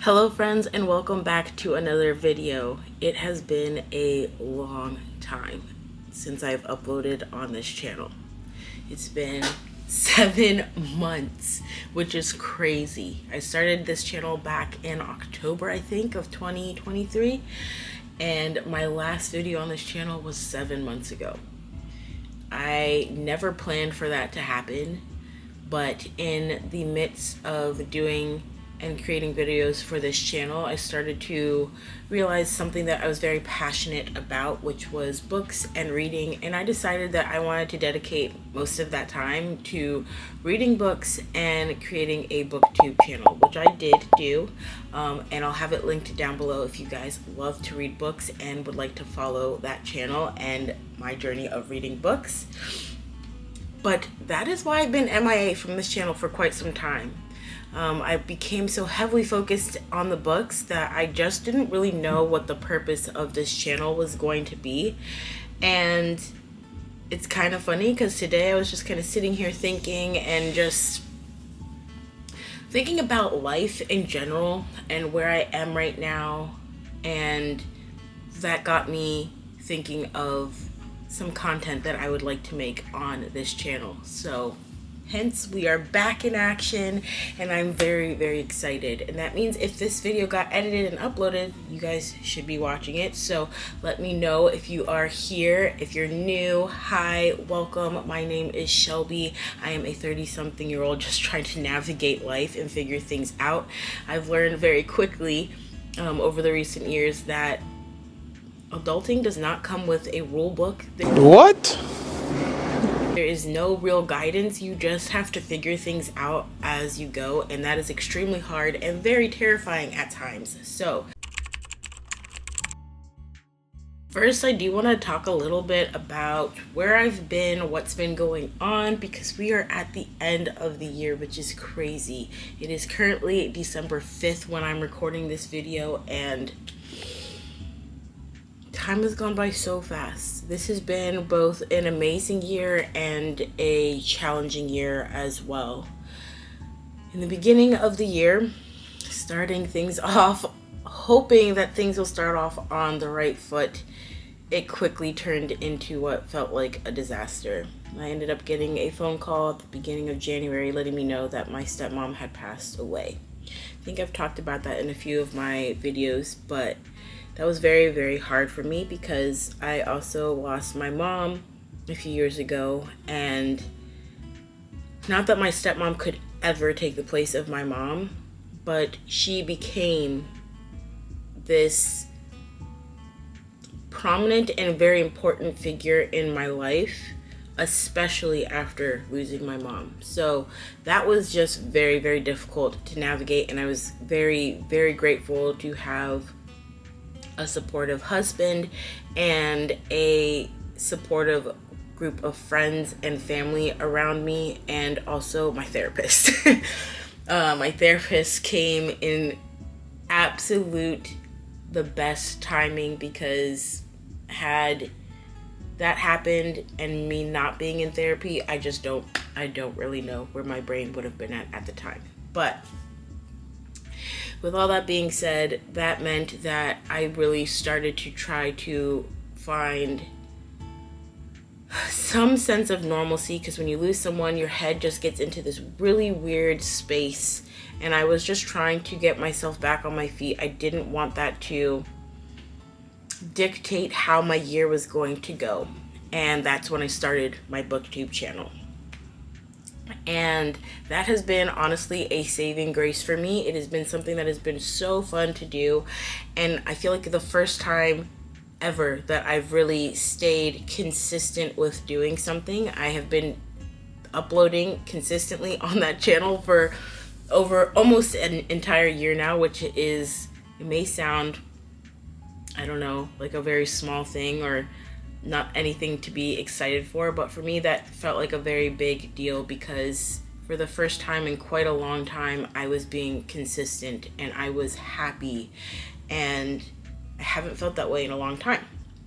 Hello friends, and welcome back to another video. It has been a long time since I've uploaded on this channel. It's been 7 months, which is crazy. I started this channel back in October, I think, of 2023, and my last video on this channel was 7 months ago. I never planned for that to happen, but in the midst of doing and creating videos for this channel, I started to realize something that I was very passionate about, which was books and reading, and I decided that I wanted to dedicate most of that time to reading books and creating a booktube channel, which I did do, and I'll have it linked down below if you guys love to read books and would like to follow that channel and my journey of reading books. But that is why I've been MIA from this channel for quite some time. I became so heavily focused on the books that I just didn't really know what the purpose of this channel was going to be. And it's kind of funny because today I was just kind of sitting here thinking and just thinking about life in general and where I am right now, and that got me thinking of some content that I would like to make on this channel. So hence, we are back in action, and I'm very, very excited. And that means if this video got edited and uploaded, you guys should be watching it. So let me know if you are here. If you're new, hi, welcome. My name is Shelby. I am a 30-something-year-old just trying to navigate life and figure things out. I've learned very quickly over the recent years that adulting does not come with a rule book. What? There is no real guidance. You just have to figure things out as you go, and that is extremely hard and very terrifying at times. So first, I do want to talk a little bit about where I've been, what's been going on, because we are at the end of the year, which is crazy. It is currently December 5th when I'm recording this video, and time has gone by so fast. This has been both an amazing year and a challenging year as well. In the beginning of the year, starting things off, hoping that things will start off on the right foot, it quickly turned into what felt like a disaster. I ended up getting a phone call at the beginning of January letting me know that my stepmom had passed away. I think I've talked about that in a few of my videos, but that was very, very hard for me because I also lost my mom a few years ago, and not that my stepmom could ever take the place of my mom, but she became this prominent and very important figure in my life, especially after losing my mom. So that was just very, very difficult to navigate, and I was very, very grateful to have a supportive husband and a supportive group of friends and family around me, and also my therapist. My therapist came in absolute the best timing, because had that happened and me not being in therapy, I don't really know where my brain would have been at the time. But with all that being said, that meant that I really started to try to find some sense of normalcy, because when you lose someone, your head just gets into this really weird space, and I was just trying to get myself back on my feet. I didn't want that to dictate how my year was going to go, and that's when I started my booktube channel. And that has been honestly a saving grace for me. It has been something that has been so fun to do, and I feel like the first time ever that I've really stayed consistent with doing something. I have been uploading consistently on that channel for over almost an entire year now, which is, it may sound, I don't know, like a very small thing or not anything to be excited for, but for me that felt like a very big deal, because for the first time in quite a long time I was being consistent and I was happy, and I haven't felt that way in a long time.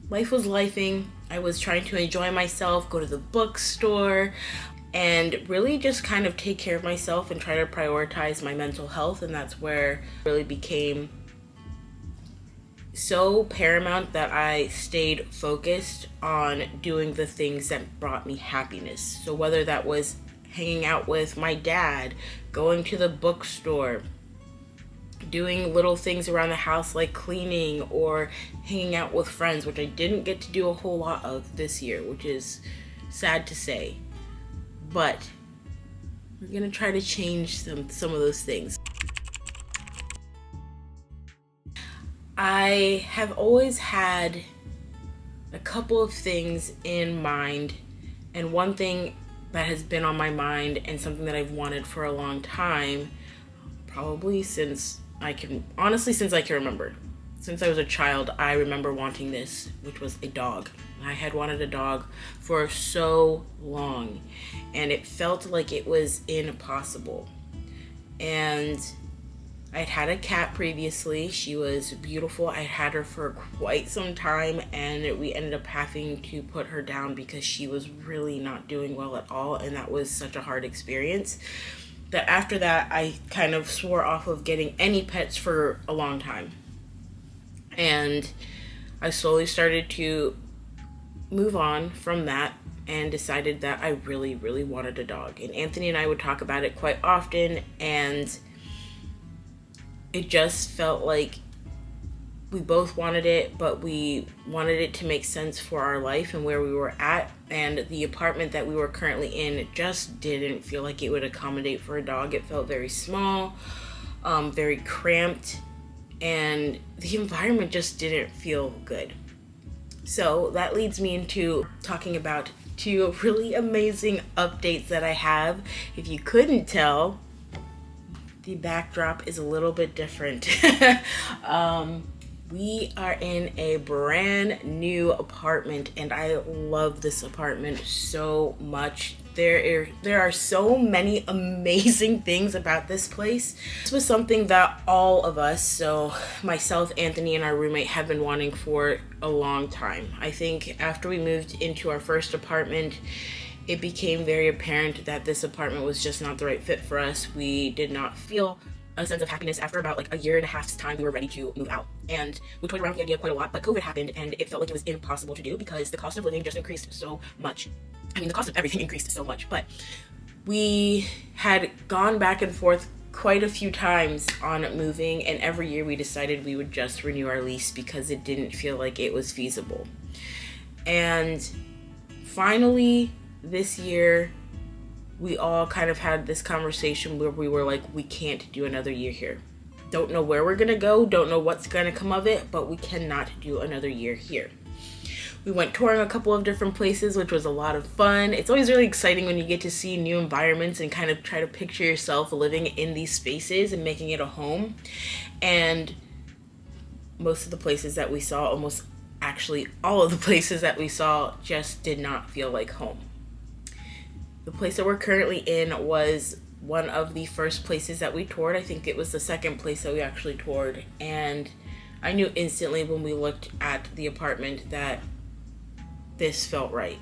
Life was lifing. I was trying to enjoy myself, go to the bookstore, and really just kind of take care of myself and try to prioritize my mental health. And that's where it really became so paramount that I stayed focused on doing the things that brought me happiness. So whether that was hanging out with my dad, going to the bookstore, doing little things around the house like cleaning, or hanging out with friends, which I didn't get to do a whole lot of this year, which is sad to say. But we're gonna try to change some of those things. I have always had a couple of things in mind, and one thing that has been on my mind and something that I've wanted for a long time, probably since I can remember. Since I was a child, I remember wanting this, which was a dog. I had wanted a dog for so long, and it felt like it was impossible. And I'd had a cat previously. She was beautiful. I had her for quite some time, and we ended up having to put her down because she was really not doing well at all, and that was such a hard experience that after that I kind of swore off of getting any pets for a long time. And I slowly started to move on from that and decided that I really, really wanted a dog. And Anthony and I would talk about it quite often, and it just felt like we both wanted it, but we wanted it to make sense for our life and where we were at. And the apartment that we were currently in just didn't feel like it would accommodate for a dog. It felt very small, very cramped, and the environment just didn't feel good. So that leads me into talking about 2 really amazing updates that I have. If you couldn't tell, the backdrop is a little bit different. We are in a brand new apartment, and I love this apartment so much. There are so many amazing things about this place. This was something that all of us, so myself, Anthony, and our roommate, have been wanting for a long time. I think after we moved into our first apartment, it became very apparent that this apartment was just not the right fit for us. We did not feel a sense of happiness. After about like a year and a half's time, we were ready to move out. And we toyed around with the idea quite a lot, but COVID happened, and it felt like it was impossible to do because the cost of living just increased so much. I mean, the cost of everything increased so much, but we had gone back and forth quite a few times on moving, and every year we decided we would just renew our lease because it didn't feel like it was feasible. And finally, this year, we all kind of had this conversation where we were like, we can't do another year here. Don't know where we're gonna go, don't know what's gonna come of it, but we cannot do another year here. We went touring a couple of different places, which was a lot of fun. It's always really exciting when you get to see new environments and kind of try to picture yourself living in these spaces and making it a home. And most of the places that we saw, actually all of the places that we saw, just did not feel like home. The place that we're currently in was one of the first places that we toured. I think it was the second place that we actually toured. And I knew instantly when we looked at the apartment that this felt right.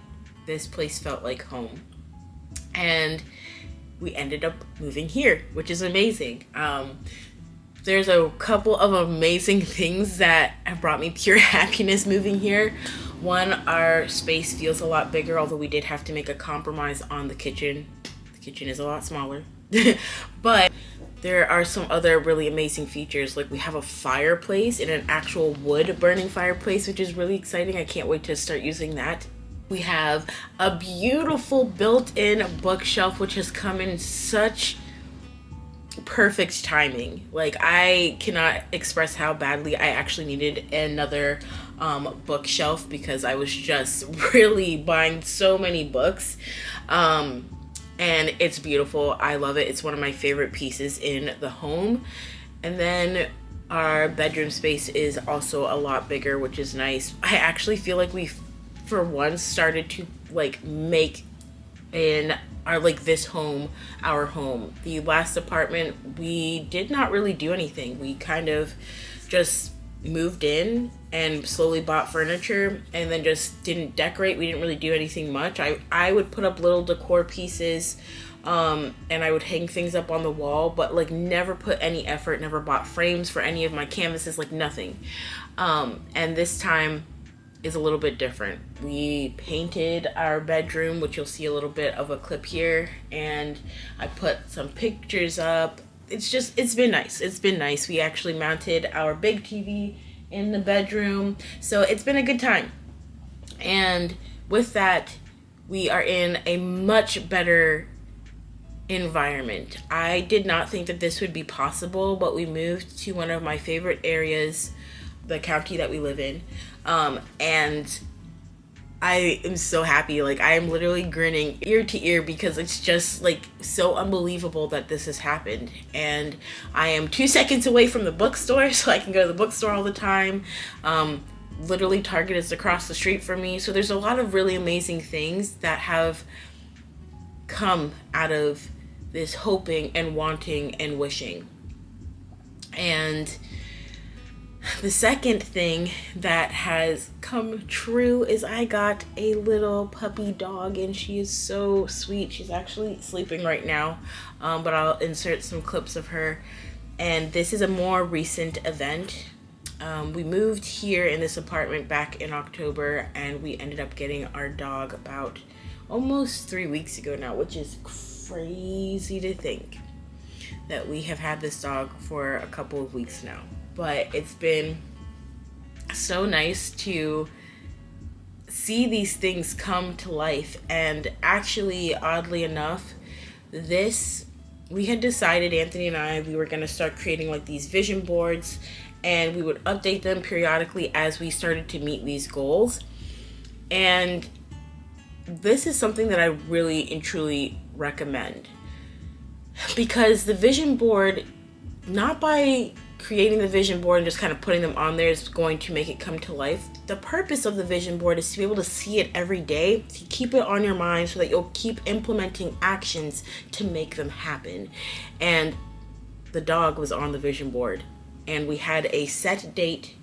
This place felt like home. And we ended up moving here, which is amazing. There's a couple of amazing things that have brought me pure happiness moving here. One, our space feels a lot bigger, although we did have to make a compromise on the kitchen. The kitchen is a lot smaller. But there are some other really amazing features, like we have a fireplace and an actual wood burning fireplace, which is really exciting. I can't wait to start using that. We have a beautiful built-in bookshelf, which has come in such perfect timing. Like, I cannot express how badly I actually needed another bookshelf because I was just really buying so many books. And it's beautiful. I love it. It's one of my favorite pieces in the home. And then our bedroom space is also a lot bigger, which is nice. I actually feel like we, for once, started to like make this home our home. The last apartment, we did not really do anything. We kind of just moved in and slowly bought furniture and then just didn't decorate. We didn't really do anything much. I would put up little decor pieces, and I would hang things up on the wall, but like never put any effort, never bought frames for any of my canvases, like nothing. And this time is a little bit different. We painted our bedroom, which you'll see a little bit of a clip here, and I put some pictures up. It's been nice. It's been nice. We actually mounted our big TV in the bedroom. So it's been a good time. And with that, we are in a much better environment. I did not think that this would be possible, but we moved to one of my favorite areas, the county that we live in. And I am so happy. Like, I am literally grinning ear to ear because it's just like so unbelievable that this has happened. And I am 2 seconds away from the bookstore, so I can go to the bookstore all the time. Literally Target is across the street from me. So there's a lot of really amazing things that have come out of this hoping and wanting and wishing. And the second thing that has come true is I got a little puppy dog, and she is so sweet. She's actually sleeping right now, but I'll insert some clips of her. And this is a more recent event. We moved here in this apartment back in October, and we ended up getting our dog about almost 3 weeks ago now, which is crazy to think that we have had this dog for a couple of weeks now. But it's been so nice to see these things come to life. And actually, oddly enough, we had decided, Anthony and I, we were going to start creating like these vision boards, and we would update them periodically as we started to meet these goals. And this is something that I really and truly recommend, because the vision board, not by creating the vision board and just kind of putting them on there is going to make it come to life. The purpose of the vision board is to be able to see it every day, to keep it on your mind so that you'll keep implementing actions to make them happen. And the dog was on the vision board, and we had a set date.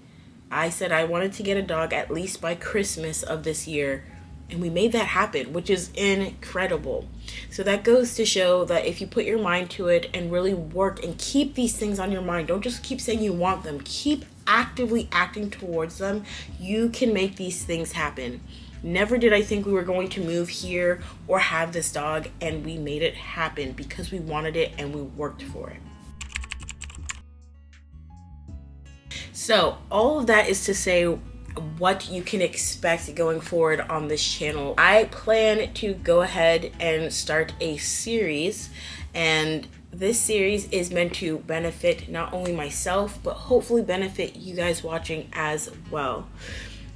I said I wanted to get a dog at least by Christmas of this year, and we made that happen, which is incredible. So that goes to show that if you put your mind to it and really work and keep these things on your mind, don't just keep saying you want them, keep actively acting towards them, you can make these things happen. Never did I think we were going to move here or have this dog, and we made it happen because we wanted it and we worked for it. So all of that is to say what you can expect going forward on this channel. I plan to go ahead and start a series, and this series is meant to benefit not only myself, but hopefully benefit you guys watching as well.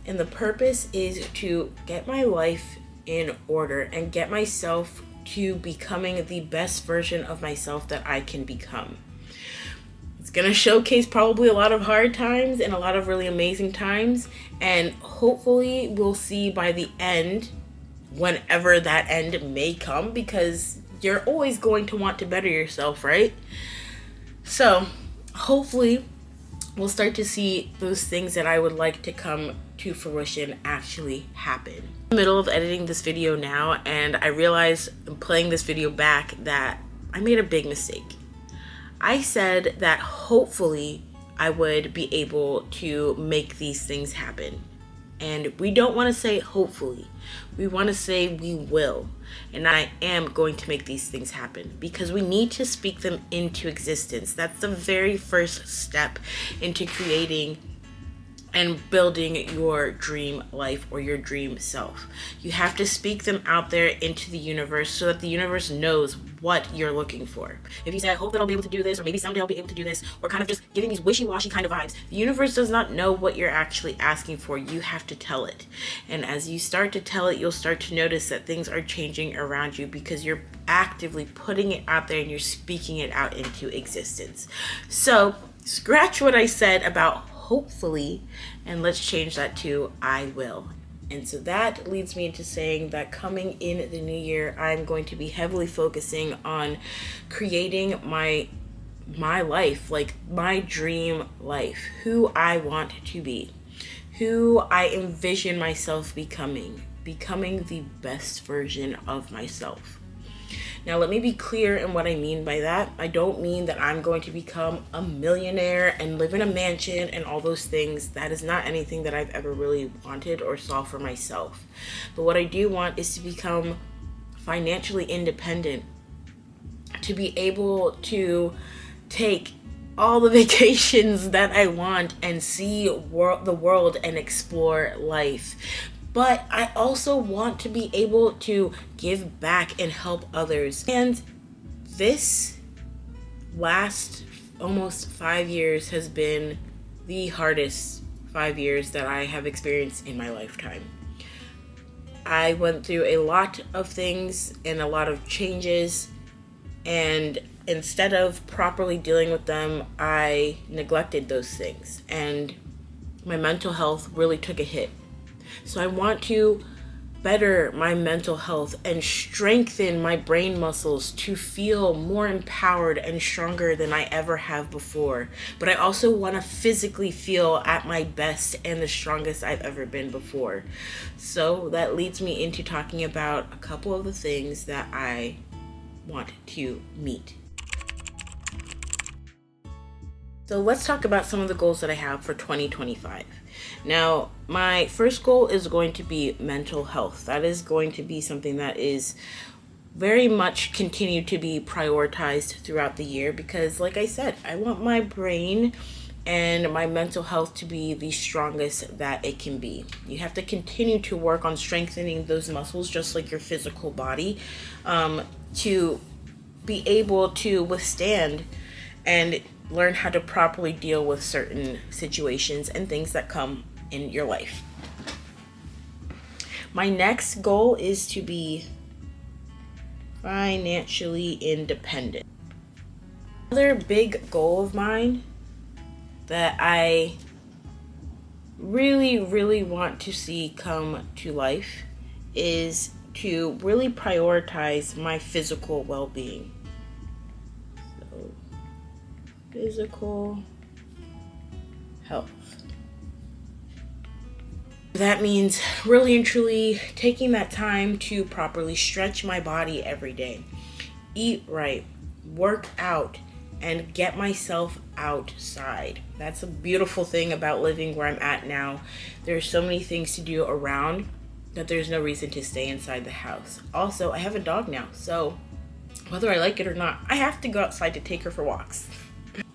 And the purpose is to get my life in order and get myself to becoming the best version of myself that I can become. It's gonna showcase probably a lot of hard times and a lot of really amazing times, and hopefully we'll see by the end, whenever that end may come, because you're always going to want to better yourself, right? So hopefully we'll start to see those things that I would like to come to fruition actually happen. I'm in the middle of editing this video now, and I realized playing this video back that I made a big mistake. I said that hopefully I would be able to make these things happen. And we don't want to say hopefully. We want to say we will. And I am going to make these things happen, because we need to speak them into existence. That's the very first step into creating and building your dream life or your dream self. You have to speak them out there into the universe so that the universe knows what you're looking for. If you say, I hope that I'll be able to do this, or maybe someday I'll be able to do this, or kind of just giving these wishy-washy kind of vibes, the universe does not know what you're actually asking for. You have to tell it. And as you start to tell it, you'll start to notice that things are changing around you, because you're actively putting it out there and you're speaking it out into existence. So scratch what I said about hopefully, and let's change that to I will. And so that leads me into saying that coming in the new year, I'm going to be heavily focusing on creating my my life, like my dream life, who I want to be, who I envision myself becoming the best version of myself. Now, let me be clear in what I mean by that. I don't mean that I'm going to become a millionaire and live in a mansion and all those things. That is not anything that I've ever really wanted or saw for myself. But what I do want is to become financially independent, to be able to take all the vacations that I want and see the world and explore life. But I also want to be able to give back and help others. And this last almost 5 years has been the hardest 5 years that I have experienced in my lifetime. I went through a lot of things and a lot of changes, and instead of properly dealing with them, I neglected those things, and my mental health really took a hit. So I want to better my mental health and strengthen my brain muscles to feel more empowered and stronger than I ever have before. But I also want to physically feel at my best and the strongest I've ever been before. So that leads me into talking about a couple of the things that I want to meet. So let's talk about some of the goals that I have for 2025. Now, my first goal is going to be mental health. That is going to be something that is very much continue to be prioritized throughout the year because, like I said, I want my brain and my mental health to be the strongest that it can be. You have to continue to work on strengthening those muscles just like your physical body to be able to withstand and learn how to properly deal with certain situations and things that come in your life. My next goal is to be financially independent. Another big goal of mine that I really want to see come to life is to really prioritize my physical well-being. So, physical health. That means really and truly taking that time to properly stretch my body every day, eat right, work out, and get myself outside. That's a beautiful thing about living where I'm at now. There's so many things to do around that there's no reason to stay inside the house. Also, I have a dog now, so whether I like it or not, I have to go outside to take her for walks.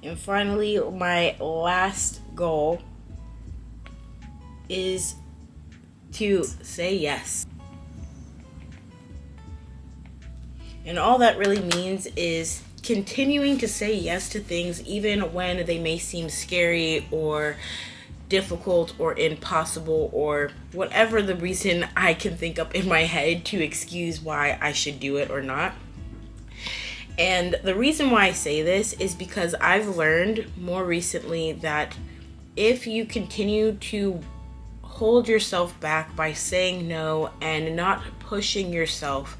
And finally, my last goal is to say yes. And all that really means is continuing to say yes to things even when they may seem scary or difficult or impossible or whatever the reason I can think up in my head to excuse why I should do it or not. And the reason why I say this is because I've learned more recently that if you continue to hold yourself back by saying no and not pushing yourself,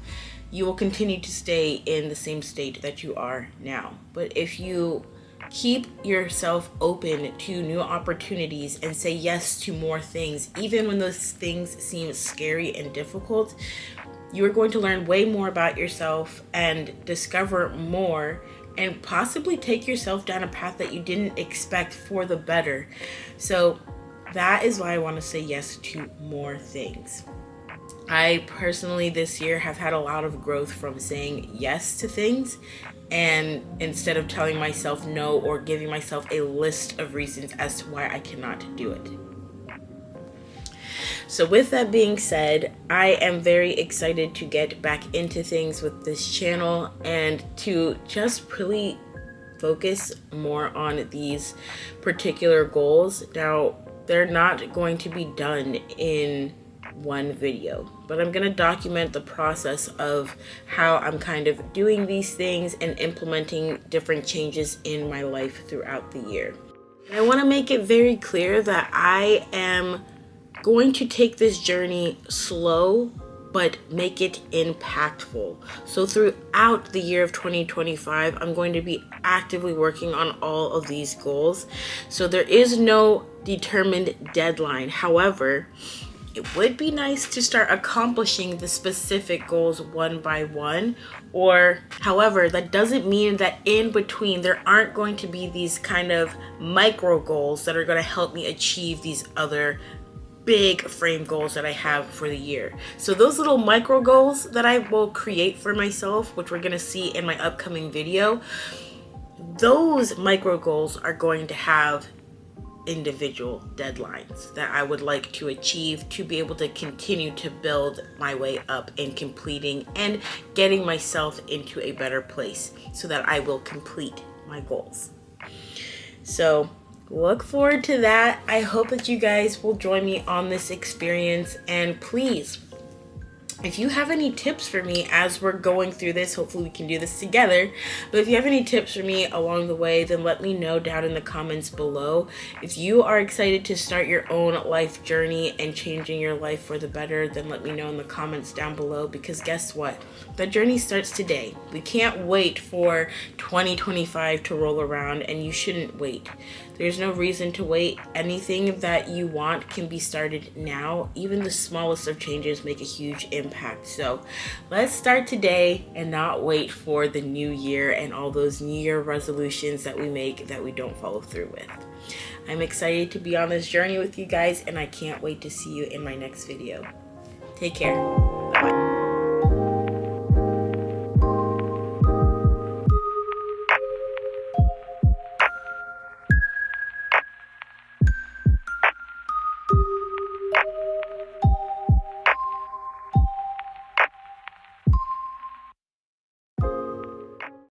you will continue to stay in the same state that you are now. But if you keep yourself open to new opportunities and say yes to more things, even when those things seem scary and difficult, you are going to learn way more about yourself and discover more and possibly take yourself down a path that you didn't expect for the better. So that is why I want to say yes to more things. I personally this year have had a lot of growth from saying yes to things, and instead of telling myself no or giving myself a list of reasons as to why I cannot do it. So with that being said, I am very excited to get back into things with this channel and to just really focus more on these particular goals. Now, they're not going to be done in one video, but I'm going to document the process of how I'm kind of doing these things and implementing different changes in my life throughout the year. And I want to make it very clear that I am going to take this journey slow but make it impactful. So throughout the year of 2025, I'm going to be actively working on all of these goals. So there is no determined deadline. However, it would be nice to start accomplishing the specific goals one by one. However, that doesn't mean that in between there aren't going to be these kind of micro goals that are going to help me achieve these other big frame goals that I have for the year. So those little micro goals that I will create for myself, which we're going to see in my upcoming video, those micro goals are going to have individual deadlines that I would like to achieve to be able to continue to build my way up in completing and getting myself into a better place so that I will complete my goals. So look forward to that. I hope that you guys will join me on this experience, and please, if you have any tips for me as we're going through this, hopefully we can do this together, but if you have any tips for me along the way, then let me know down in the comments below. If you are excited to start your own life journey and changing your life for the better, then let me know in the comments down below, because guess what? The journey starts today. We can't wait for 2025 to roll around, and you shouldn't wait. There's no reason to wait. Anything that you want can be started now. Even the smallest of changes make a huge impact. So let's start today and not wait for the new year and all those New Year resolutions that we make that we don't follow through with. I'm excited to be on this journey with you guys, and I can't wait to see you in my next video. Take care. Bye-bye.